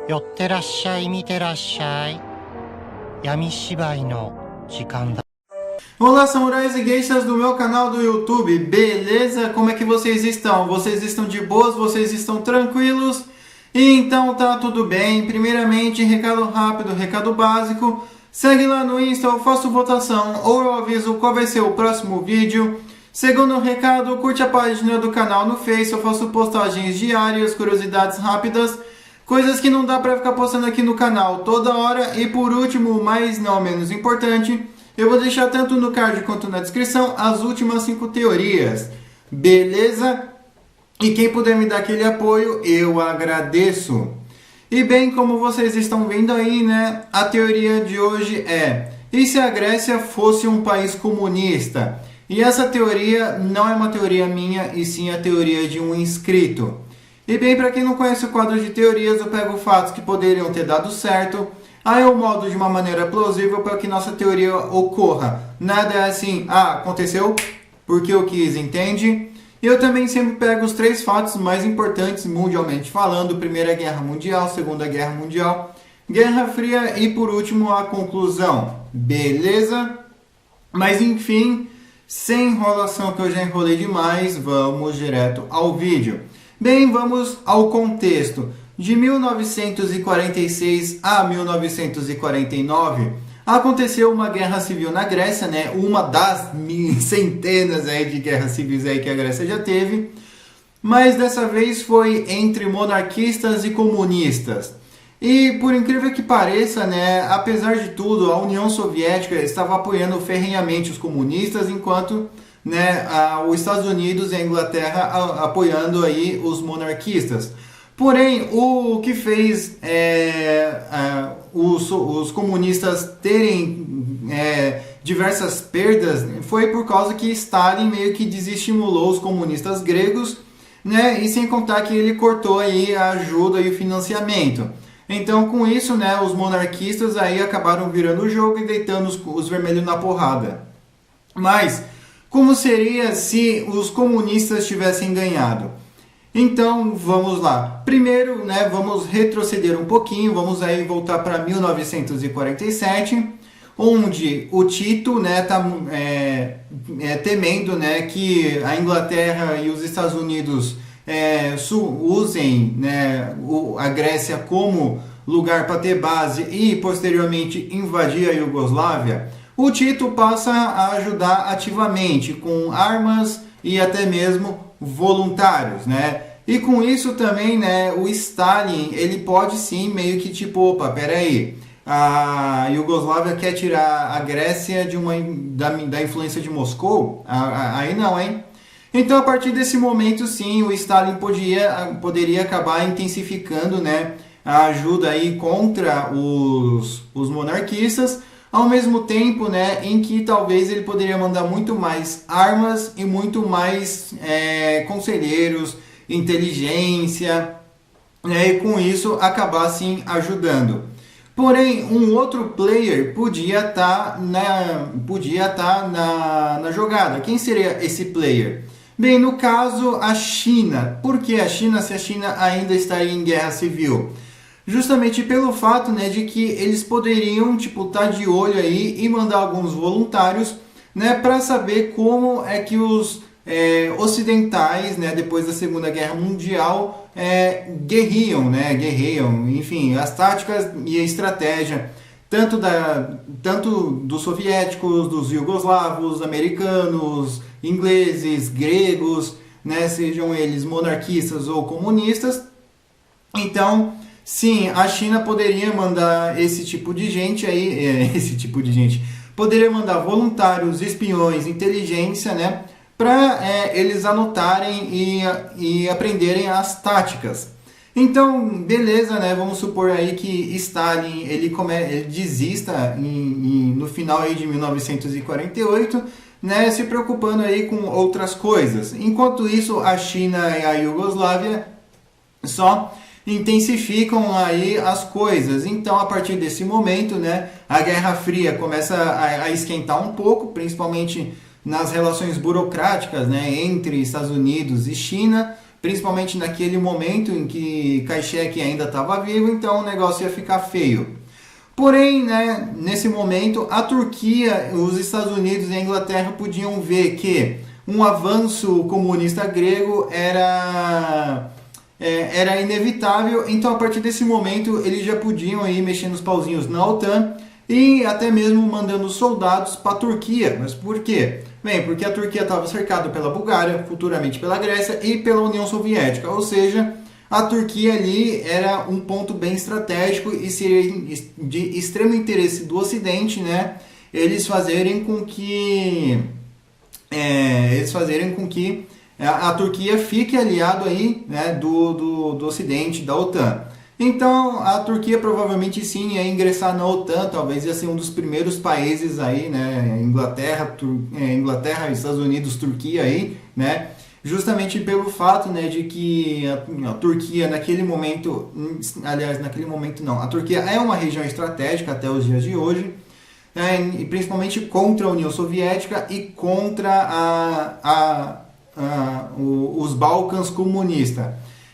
寄ってらっしゃい、見てらっしゃい。闇芝居の時間だ。 Olá, samurais e geishas do meu canal do YouTube, beleza? Como é que vocês estão? Vocês estão de boas? Vocês estão tranquilos? Então tá tudo bem. Primeiramente, recado rápido, recado básico. Segue lá no Insta, eu faço votação ou eu aviso qual vai ser o próximo vídeo. Segundo recado, curte a página do canal no Face, eu faço postagens diárias, curiosidades rápidas, coisas que não dá pra ficar postando aqui no canal toda hora. E por último, mas não menos importante, eu vou deixar tanto no card quanto na descrição as últimas 5 teorias, beleza? E quem puder me dar aquele apoio, eu agradeço. E bem, como vocês estão vendo aí, né, a teoria de hoje é: e se a Grécia fosse um país comunista? E essa teoria não é uma teoria minha, e sim a teoria de um inscrito. E bem, para quem não conhece o quadro de teorias, eu pego fatos que poderiam ter dado certo, aí eu moldo de uma maneira plausível para que nossa teoria ocorra. Nada é assim, aconteceu porque eu quis, entende? Eu também sempre pego os 3 fatos mais importantes mundialmente falando: Primeira Guerra Mundial, Segunda Guerra Mundial, Guerra Fria e por último a conclusão, beleza? Mas enfim, sem enrolação que eu já enrolei demais, vamos direto ao vídeo. Bem, vamos ao contexto. De 1946 a 1949, aconteceu uma guerra civil na Grécia, né? Uma das centenas aí de guerras civis aí que a Grécia já teve, mas dessa vez foi entre monarquistas e comunistas. E por incrível que pareça, né, apesar de tudo, a União Soviética estava apoiando ferrenhamente os comunistas, enquanto, né, os Estados Unidos e a Inglaterra apoiando aí os monarquistas. Porém, o que fez os comunistas terem diversas perdas foi por causa que Stalin meio que desestimulou os comunistas gregos, né? E sem contar que ele cortou aí a ajuda e o financiamento. Então, com isso, né, os monarquistas aí acabaram virando o jogo e deitando os vermelhos na porrada. Mas, como seria se os comunistas tivessem ganhado? Então, vamos lá. Primeiro, né, vamos retroceder um pouquinho, vamos aí voltar para 1947, onde o Tito, né, tá temendo, né, que a Inglaterra e os Estados Unidos usem, né, a Grécia como lugar para ter base e posteriormente invadir a Iugoslávia. O Tito passa a ajudar ativamente com armas e até mesmo voluntários, né? E com isso também, né, o Stalin, ele pode sim meio que tipo, opa, peraí, a Iugoslávia quer tirar a Grécia da influência de Moscou? Aí não, hein? Então, a partir desse momento, sim, o Stalin poderia acabar intensificando, né, a ajuda aí contra os monarquistas, ao mesmo tempo, né, em que talvez ele poderia mandar muito mais armas e muito mais conselheiros, inteligência, né, e com isso acabar assim ajudando. Porém, um outro player podia estar na jogada. Quem seria esse player? Bem, no caso, a China. Por que a China, se a China ainda estaria em guerra civil? Justamente pelo fato, né, de que eles poderiam estar de olho aí e mandar alguns voluntários, né, para saber como é que os ocidentais, né, depois da Segunda Guerra Mundial, guerreiam, enfim, as táticas e a estratégia tanto dos soviéticos, dos iugoslavos, americanos, ingleses, gregos, né, sejam eles monarquistas ou comunistas. Então, sim, a China poderia mandar esse tipo de gente aí, poderia mandar voluntários, espiões, inteligência, né, para eles anotarem e aprenderem as táticas. Então, beleza, né? Vamos supor aí que Stalin ele desista no final aí de 1948, né? Se preocupando aí com outras coisas. Enquanto isso, a China e a Iugoslávia só intensificam aí as coisas. Então, a partir desse momento, né, a Guerra Fria começa a esquentar um pouco, principalmente nas relações burocráticas, né, entre Estados Unidos e China, principalmente naquele momento em que Khrushchev ainda estava vivo, então o negócio ia ficar feio. Porém, né, nesse momento, a Turquia, os Estados Unidos e a Inglaterra podiam ver que um avanço comunista grego era inevitável, então a partir desse momento eles já podiam ir mexendo os pauzinhos na OTAN e até mesmo mandando soldados para a Turquia. Mas por quê? Bem, porque a Turquia estava cercada pela Bulgária, futuramente pela Grécia e pela União Soviética, ou seja, a Turquia ali era um ponto bem estratégico e seria de extremo interesse do Ocidente, né, eles fazerem com que a Turquia fique aliado aí, né, do Ocidente, da OTAN. Então a Turquia provavelmente sim ia ingressar na OTAN, talvez ia ser um dos primeiros países aí, né, Inglaterra, Estados Unidos, Turquia aí, né, justamente pelo fato, né, de que a Turquia naquele momento não, a Turquia é uma região estratégica até os dias de hoje, né, e principalmente contra a União Soviética e contra os Balcãs comunistas.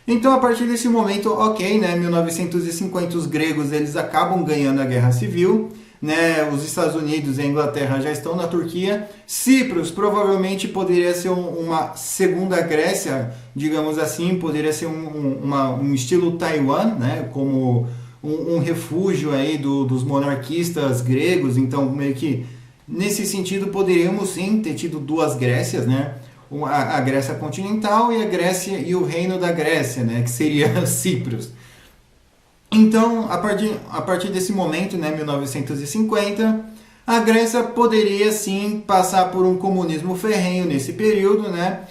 Então, a partir desse momento, ok, né, 1950 os gregos eles acabam ganhando a Guerra Civil, né, os Estados Unidos e a Inglaterra já estão na Turquia. Cipros provavelmente poderia ser uma segunda Grécia, digamos assim, poderia ser um estilo Taiwan, né, como um refúgio aí dos monarquistas gregos. Então, meio que nesse sentido poderíamos sim ter tido duas Grécias, né? A Grécia continental e a Grécia e o reino da Grécia, né, que seria Cipros. Então, a partir desse momento, né, 1950, a Grécia poderia sim passar por um comunismo ferrenho nesse período, né,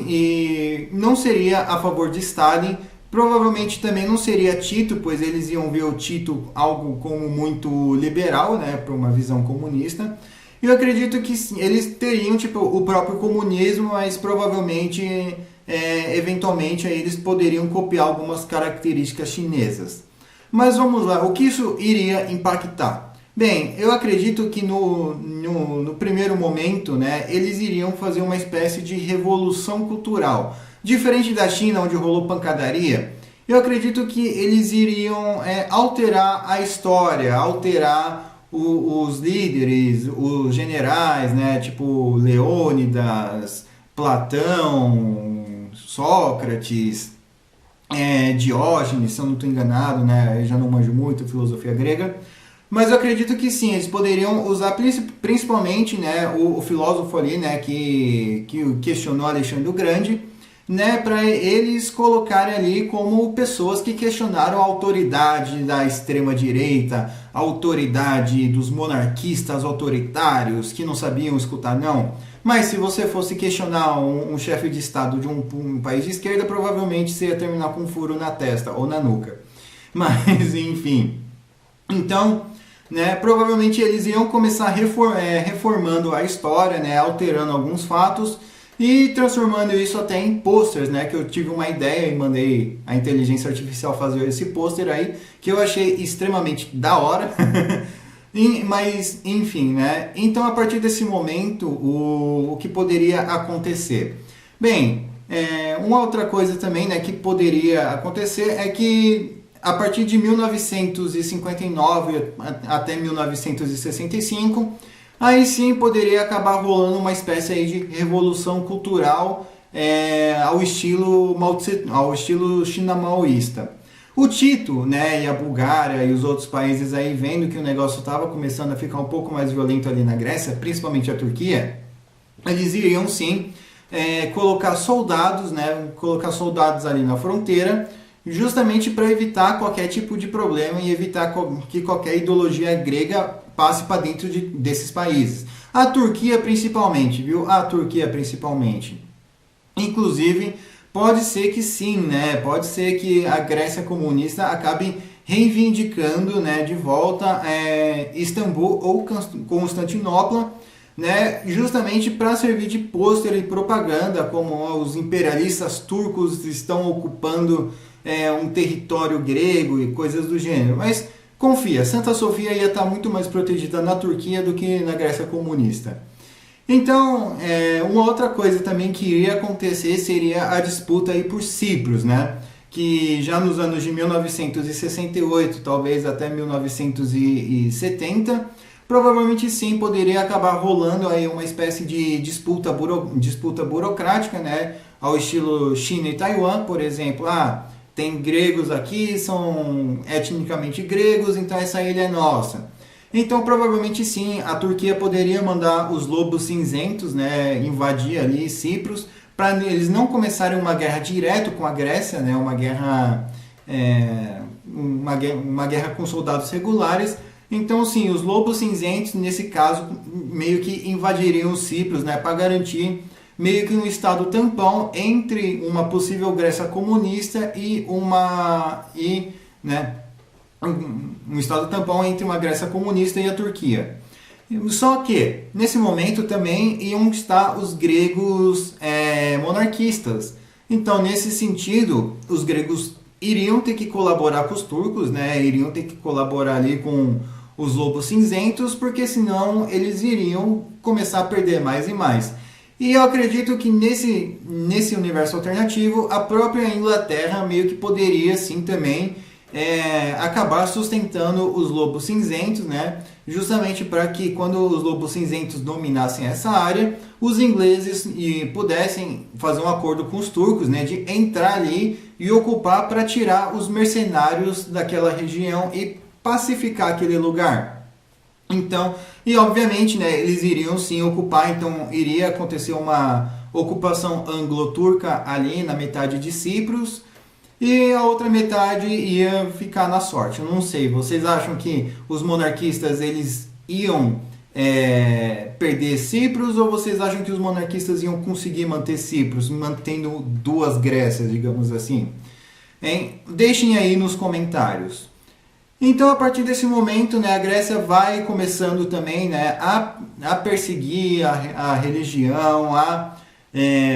e não seria a favor de Stalin, provavelmente também não seria Tito, pois eles iam ver o Tito algo como muito liberal, né, para uma visão comunista. E eu acredito que eles teriam tipo, o próprio comunismo, mas provavelmente, eventualmente, aí eles poderiam copiar algumas características chinesas. Mas vamos lá, o que isso iria impactar? Bem, eu acredito que no primeiro momento, né, eles iriam fazer uma espécie de revolução cultural. Diferente da China, onde rolou pancadaria, eu acredito que eles iriam alterar a história, alterar os líderes, os generais, né, tipo Leônidas, Platão, Sócrates, Diógenes, se eu não estou enganado, né, eu já não manjo muito filosofia grega, mas eu acredito que sim, eles poderiam usar principalmente, né, o filósofo ali, né, que questionou Alexandre o Grande, né, para eles colocarem ali como pessoas que questionaram a autoridade da extrema-direita, a autoridade dos monarquistas autoritários que não sabiam escutar não. Mas se você fosse questionar um chefe de Estado de um país de esquerda, provavelmente você ia terminar com um furo na testa ou na nuca. Mas, enfim. Então, né, provavelmente eles iam começar reformando a história, né, alterando alguns fatos, e transformando isso até em posters, né? Que eu tive uma ideia e mandei a inteligência artificial fazer esse pôster aí, que eu achei extremamente da hora. Mas, enfim, né? Então, a partir desse momento, o que poderia acontecer? Bem, uma outra coisa também, né, que poderia acontecer é que a partir de 1959 até 1965... aí sim poderia acabar rolando uma espécie aí de revolução cultural ao estilo china-maoísta. O Tito, né, e a Bulgária e os outros países aí vendo que o negócio estava começando a ficar um pouco mais violento ali na Grécia, principalmente a Turquia, eles iriam sim colocar soldados ali na fronteira, justamente para evitar qualquer tipo de problema e evitar que qualquer ideologia grega passe para dentro desses países. A Turquia principalmente, viu? A Turquia principalmente. Inclusive, pode ser que sim, né? Pode ser que a Grécia comunista acabe reivindicando, né, de volta Istambul ou Constantinopla, né, justamente para servir de pôster e propaganda, como os imperialistas turcos estão ocupando um território grego e coisas do gênero. Mas confia, Santa Sofia ia estar muito mais protegida na Turquia do que na Grécia comunista. Então, uma outra coisa também que iria acontecer seria a disputa aí por Cipros, né? Que já nos anos de 1968, talvez até 1970, provavelmente sim poderia acabar rolando aí uma espécie de disputa burocrática, né? Ao estilo China e Taiwan, por exemplo. Tem gregos aqui, são etnicamente gregos, então essa ilha é nossa. Então, provavelmente sim, a Turquia poderia mandar os lobos cinzentos, né, invadir ali Cipros, para eles não começarem uma guerra direto com a Grécia, né, uma guerra com soldados regulares. Então, sim, os lobos cinzentos, nesse caso, meio que invadiriam os Cipros, né, para garantir meio que um estado tampão entre uma possível Grécia comunista e um estado tampão entre uma Grécia comunista e a Turquia. Só que, nesse momento também iam estar os gregos monarquistas. Então, nesse sentido, os gregos iriam ter que colaborar com os turcos, né? Iriam ter que colaborar ali com os lobos cinzentos, porque senão eles iriam começar a perder mais e mais. E eu acredito que nesse universo alternativo, a própria Inglaterra meio que poderia sim também acabar sustentando os lobos cinzentos, né? Justamente para que quando os lobos cinzentos dominassem essa área, os ingleses pudessem fazer um acordo com os turcos, né? De entrar ali e ocupar para tirar os mercenários daquela região e pacificar aquele lugar. Então, e obviamente, né, eles iriam sim ocupar, então iria acontecer uma ocupação anglo-turca ali na metade de Cipros, e a outra metade ia ficar na sorte. Eu não sei, vocês acham que os monarquistas eles iam perder Cipros, ou vocês acham que os monarquistas iam conseguir manter Cipros, mantendo duas Grécias, digamos assim? Deixem aí nos comentários. Então, a partir desse momento, né, a Grécia vai começando também, né, a perseguir a religião, a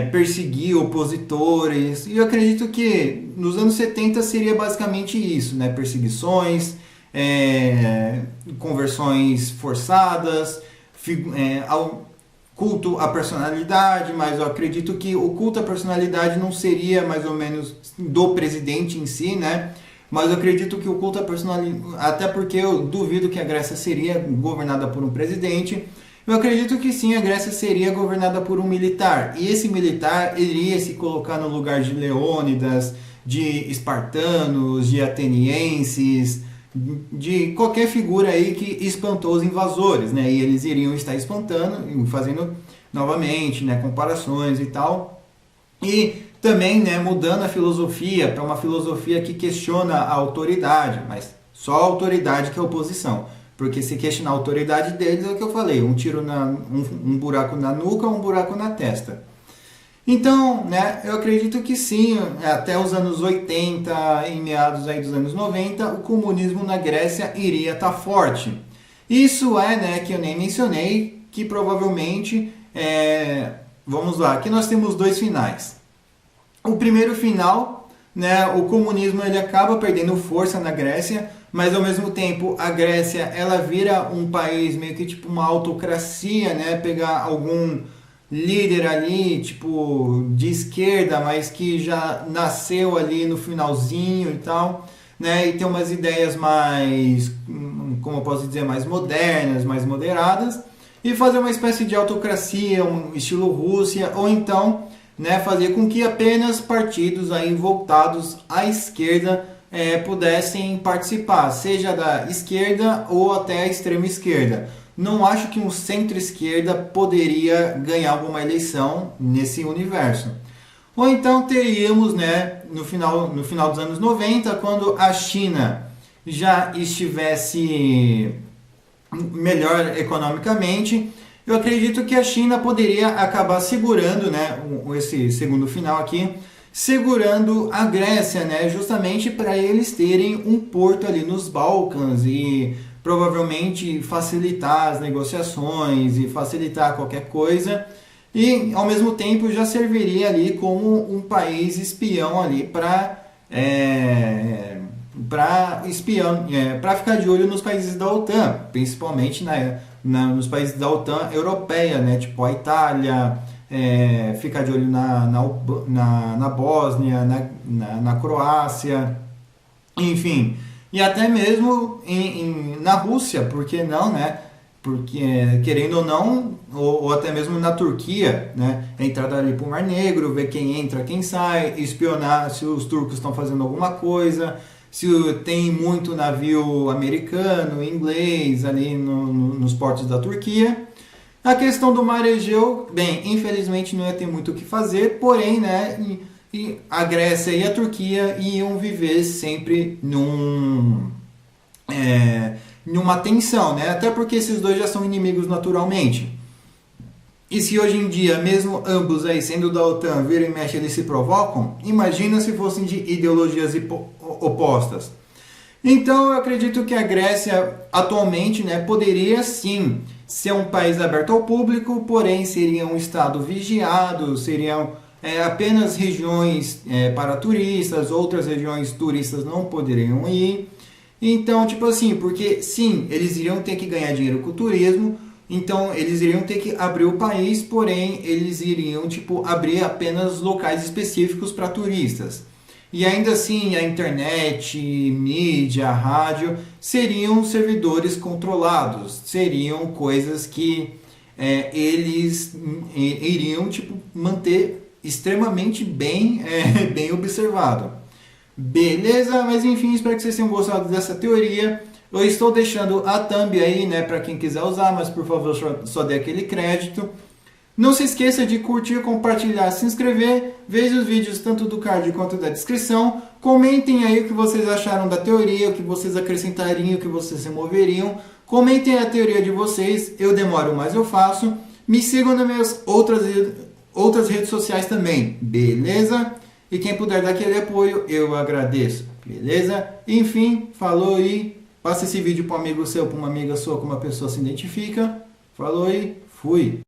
perseguir opositores. E eu acredito que nos anos 70 seria basicamente isso, né, perseguições, conversões forçadas, culto à personalidade, mas eu acredito que o culto à personalidade não seria mais ou menos do presidente em si, né? Mas eu acredito que o culto à personalidade, até porque eu duvido que a Grécia seria governada por um presidente, eu acredito que sim, a Grécia seria governada por um militar. E esse militar iria se colocar no lugar de Leônidas, de espartanos, de atenienses, de qualquer figura aí que espantou os invasores, né? E eles iriam estar espantando, fazendo novamente, né, comparações e tal. E também, né, mudando a filosofia para uma filosofia que questiona a autoridade, mas só a autoridade que é a oposição. Porque se questionar a autoridade deles é o que eu falei, um tiro um buraco na nuca ou um buraco na testa. Então, né, eu acredito que sim, até os anos 80, em meados aí dos anos 90, o comunismo na Grécia iria estar forte. Isso né, que eu nem mencionei, que provavelmente, vamos lá, aqui nós temos dois finais. O primeiro final, né, o comunismo ele acaba perdendo força na Grécia, mas ao mesmo tempo a Grécia ela vira um país meio que tipo uma autocracia, né, pegar algum líder ali, tipo de esquerda, mas que já nasceu ali no finalzinho e tal, né, e tem umas ideias mais, como eu posso dizer, mais modernas, mais moderadas, e fazer uma espécie de autocracia, um estilo Rússia, ou então, né, fazer com que apenas partidos aí voltados à esquerda pudessem participar, seja da esquerda ou até a extrema esquerda. Não acho que um centro-esquerda poderia ganhar alguma eleição nesse universo. Ou então teríamos, né, no final dos anos 90, quando a China já estivesse melhor economicamente, eu acredito que a China poderia acabar segurando, né, esse segundo final aqui, segurando a Grécia, né, justamente para eles terem um porto ali nos Balcãs e provavelmente facilitar as negociações e facilitar qualquer coisa, e ao mesmo tempo já serviria ali como um país espião ali para ficar de olho nos países da OTAN, principalmente nos países da OTAN europeia, né? Tipo a Itália, ficar de olho na Bósnia, na Croácia, enfim, e até mesmo na Rússia, por que não, né? Porque, querendo ou não, ou até mesmo na Turquia, né? Entrar ali para o Mar Negro, ver quem entra, quem sai, espionar se os turcos estão fazendo alguma coisa, se tem muito navio americano, inglês ali nos portos da Turquia. A questão do Mar Egeu, bem, infelizmente não ia ter muito o que fazer, porém, né? E a Grécia e a Turquia iam viver sempre numa tensão, né? Até porque esses dois já são inimigos naturalmente. E se hoje em dia, mesmo ambos aí sendo da OTAN, viram e mexem, eles se provocam, imagina se fossem de ideologias opostas. Então eu acredito que a Grécia atualmente, né, poderia sim ser um país aberto ao público, porém seria um estado vigiado, seriam apenas regiões para turistas, outras regiões turistas não poderiam ir. Então, tipo assim, porque sim, eles iriam ter que ganhar dinheiro com o turismo, então eles iriam ter que abrir o país, porém eles iriam tipo abrir apenas locais específicos para turistas. E ainda assim, a internet, mídia, rádio seriam servidores controlados, seriam coisas que eles iriam tipo manter extremamente bem observado. Beleza? Mas enfim, espero que vocês tenham gostado dessa teoria. Eu estou deixando a thumb aí, né, para quem quiser usar, mas por favor só dê aquele crédito. Não se esqueça de curtir, compartilhar, se inscrever. Veja os vídeos tanto do card quanto da descrição. Comentem aí o que vocês acharam da teoria, o que vocês acrescentariam, o que vocês removeriam. Comentem a teoria de vocês. Eu demoro, mas eu faço. Me sigam nas minhas outras redes sociais também. Beleza? E quem puder dar aquele apoio, eu agradeço. Beleza? Enfim, falou e passa esse vídeo para um amigo seu, para uma amiga sua, como a pessoa se identifica. Falou e fui!